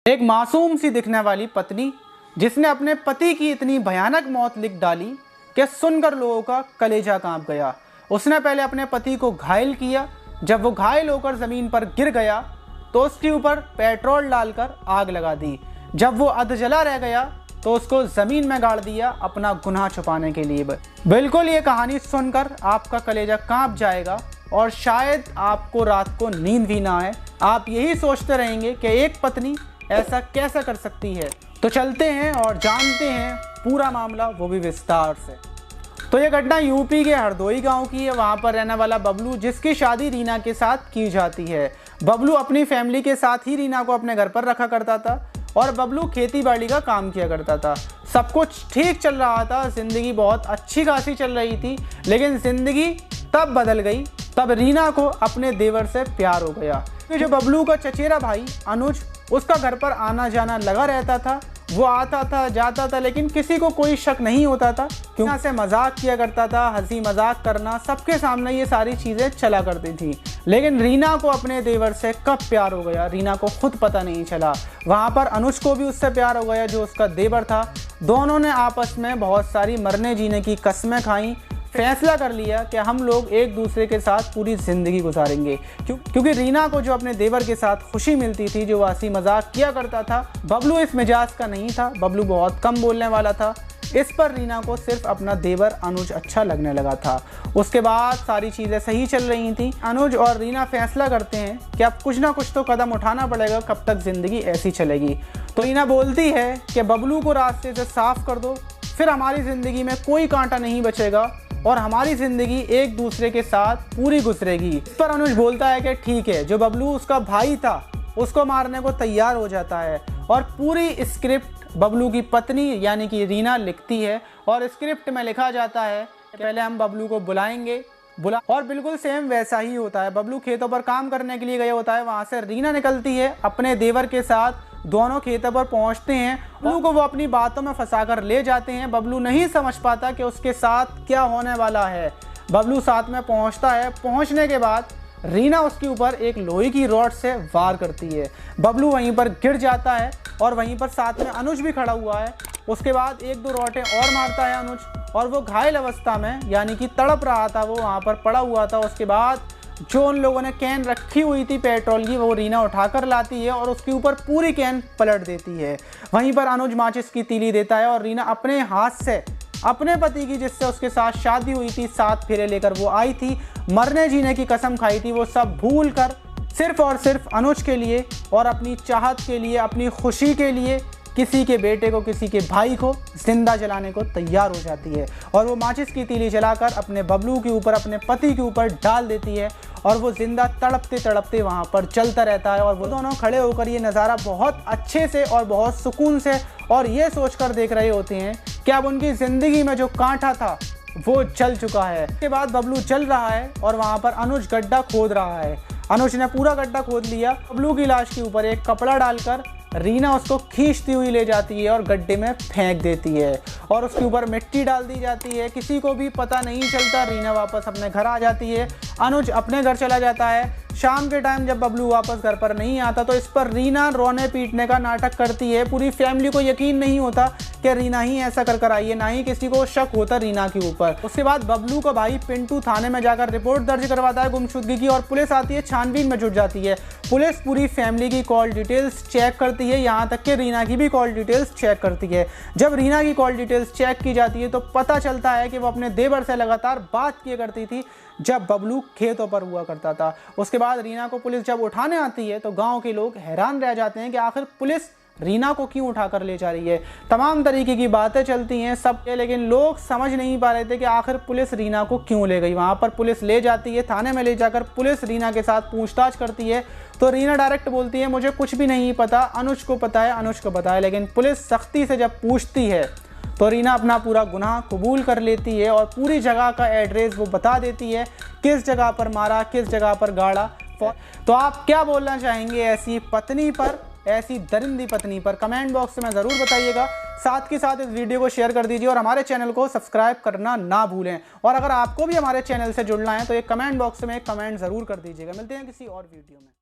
एक मासूम सी दिखने वाली पत्नी जिसने अपने पति की इतनी भयानक मौत लिख डाली कि सुनकर लोगों का कलेजा कांप गया। उसने पहले अपने पति को घायल किया। जब वो घायल होकर ज़मीन पर गिर गया तो उसके ऊपर पेट्रोल डालकर आग लगा दी। जब वो अधजला रह गया तो उसको ज़मीन में गाड़ दिया अपना गुनाह छुपाने के लिए। बिल्कुल ये कहानी सुनकर आपका कलेजा कांप जाएगा और शायद आपको रात को नींद भी ना आए। आप यही सोचते रहेंगे कि एक पत्नी ऐसा कैसा कर सकती है। तो चलते हैं और जानते हैं पूरा मामला, वो भी विस्तार से। तो ये घटना यूपी के हरदोई गांव की है। वहां पर रहने वाला बबलू, जिसकी शादी रीना के साथ की जाती है। बबलू अपनी फैमिली के साथ ही रीना को अपने घर पर रखा करता था और बबलू खेती बाड़ी का काम किया करता था। सब कुछ ठीक चल रहा था, ज़िंदगी बहुत अच्छी खासी चल रही थी। लेकिन ज़िंदगी तब बदल गई, तब रीना को अपने देवर से प्यार हो गया। जो बबलू का चचेरा भाई अनुज, उसका घर पर आना जाना लगा रहता था। वो आता था जाता था, लेकिन किसी को कोई शक नहीं होता था क्योंकि यहाँ से मजाक किया करता था। हंसी मजाक करना सबके सामने ये सारी चीज़ें चला करती थी। लेकिन रीना को अपने देवर से कब प्यार हो गया, रीना को खुद पता नहीं चला। वहाँ पर अनुज को भी उससे प्यार हो गया जो उसका देवर था। दोनों ने आपस में बहुत सारी मरने जीने की कस्में खाई। फैसला कर लिया कि हम लोग एक दूसरे के साथ पूरी ज़िंदगी गुजारेंगे। क्योंकि रीना को जो अपने देवर के साथ खुशी मिलती थी, जो हंसी मजाक किया करता था, बबलू इस मिजाज का नहीं था। बबलू बहुत कम बोलने वाला था। इस पर रीना को सिर्फ अपना देवर अनुज अच्छा लगने लगा था। उसके बाद सारी चीज़ें सही चल रही थी। अनुज और रीना फैसला करते हैं कि अब कुछ ना कुछ तो कदम उठाना पड़ेगा, कब तक ज़िंदगी ऐसी चलेगी। तो रीना बोलती है कि बबलू को रास्ते से साफ कर दो, फिर हमारी ज़िंदगी में कोई कांटा नहीं बचेगा और हमारी ज़िंदगी एक दूसरे के साथ पूरी गुजरेगी। इस पर अनुज बोलता है कि ठीक है। जो बबलू उसका भाई था उसको मारने को तैयार हो जाता है और पूरी स्क्रिप्ट बबलू की पत्नी यानी कि रीना लिखती है। और स्क्रिप्ट में लिखा जाता है कि पहले हम बबलू को बुलाएंगे और बिल्कुल सेम वैसा ही होता है। बबलू खेतों पर काम करने के लिए गया होता है। वहाँ से रीना निकलती है अपने देवर के साथ। दोनों खेतों पर पहुंचते हैं। बबलू को वो अपनी बातों में फंसाकर ले जाते हैं। बबलू नहीं समझ पाता कि उसके साथ क्या होने वाला है। बबलू साथ में पहुंचता है। पहुंचने के बाद रीना उसके ऊपर एक लोहे की रॉड से वार करती है। बबलू वहीं पर गिर जाता है और वहीं पर साथ में अनुज भी खड़ा हुआ है। उसके बाद एक दो रॉटें और मारता है अनुज और वो घायल अवस्था में यानी कि तड़प रहा था, वो वहाँ पर पड़ा हुआ था। उसके बाद जो उन लोगों ने कैन रखी हुई थी पेट्रोल की, वो रीना उठाकर लाती है और उसके ऊपर पूरी कैन पलट देती है। वहीं पर अनुज माचिस की तीली देता है और रीना अपने हाथ से अपने पति की, जिससे उसके साथ शादी हुई थी, 7 फेरे लेकर वो आई थी, मरने जीने की कसम खाई थी, वो सब भूल कर सिर्फ और सिर्फ अनुज के लिए और अपनी चाहत के लिए, अपनी खुशी के लिए किसी के बेटे को, किसी के भाई को जिंदा जलाने को तैयार हो जाती है। और वो माचिस की तीली जलाकर अपने बबलू के ऊपर, अपने पति के ऊपर डाल देती है और वो जिंदा तड़पते तड़पते वहाँ पर चलता रहता है। और वो दोनों खड़े होकर ये नज़ारा बहुत अच्छे से और बहुत सुकून से और ये सोचकर देख रहे होते हैं कि अब उनकी ज़िंदगी में जो कांटा था वो जल चुका है। उसके बाद बबलू चल रहा है और वहाँ पर अनुज गड्ढा खोद रहा है। अनुज ने पूरा गड्ढा खोद लिया। बबलू की लाश के ऊपर एक कपड़ा डालकर रीना उसको खींचती हुई ले जाती है और गड्ढे में फेंक देती है और उसके ऊपर मिट्टी डाल दी जाती है। किसी को भी पता नहीं चलता। रीना वापस अपने घर आ जाती है। अनुज अपने घर चला जाता है। शाम के टाइम जब बबलू वापस घर पर नहीं आता तो इस पर रीना रोने पीटने का नाटक करती है। पूरी फैमिली को यकीन नहीं होता कि रीना ही ऐसा कर आई है, ना ही किसी को शक होता रीना के ऊपर। उसके बाद बबलू का भाई पिंटू थाने में जाकर रिपोर्ट दर्ज करवाता है गुमशुदगी की और पुलिस आती है, छानबीन में जुट जाती है। पुलिस पूरी फैमिली की कॉल डिटेल्स चेक करती है, यहाँ तक कि रीना की भी कॉल डिटेल्स चेक करती है। जब रीना की कॉल डिटेल्स चेक की जाती है तो पता चलता है कि वो अपने देवर से लगातार बात किया करती थी जब बबलू खेतों पर हुआ करता था। उसके बाद रीना को पुलिस जब उठाने आती है तो गांव के लोग हैरान रह जाते हैं कि आखिर पुलिस रीना को क्यों उठाकर ले जा रही है। तमाम तरीके की बातें चलती हैं सब, लेकिन लोग समझ नहीं पा रहे थे कि आखिर पुलिस रीना को क्यों ले गई। वहाँ पर पुलिस ले जाती है, थाने में ले जाकर पुलिस रीना के साथ पूछताछ करती है तो रीना डायरेक्ट बोलती है मुझे कुछ भी नहीं पता, अनुज को पता है, अनुज को पता है। लेकिन पुलिस सख्ती से जब पूछती है तो रीना अपना पूरा गुनाह कबूल कर लेती है और पूरी जगह का एड्रेस वो बता देती है, किस जगह पर मारा, किस जगह पर गाड़ा। तो आप क्या बोलना चाहेंगे ऐसी पत्नी पर, ऐसी दरिंदी पत्नी पर? कमेंट बॉक्स में ज़रूर बताइएगा। साथ के साथ इस वीडियो को शेयर कर दीजिए और हमारे चैनल को सब्सक्राइब करना ना भूलें। और अगर आपको भी हमारे चैनल से जुड़ना है तो ये कमेंट बॉक्स में एक कमेंट ज़रूर कर दीजिएगा। मिलते हैं किसी और वीडियो में।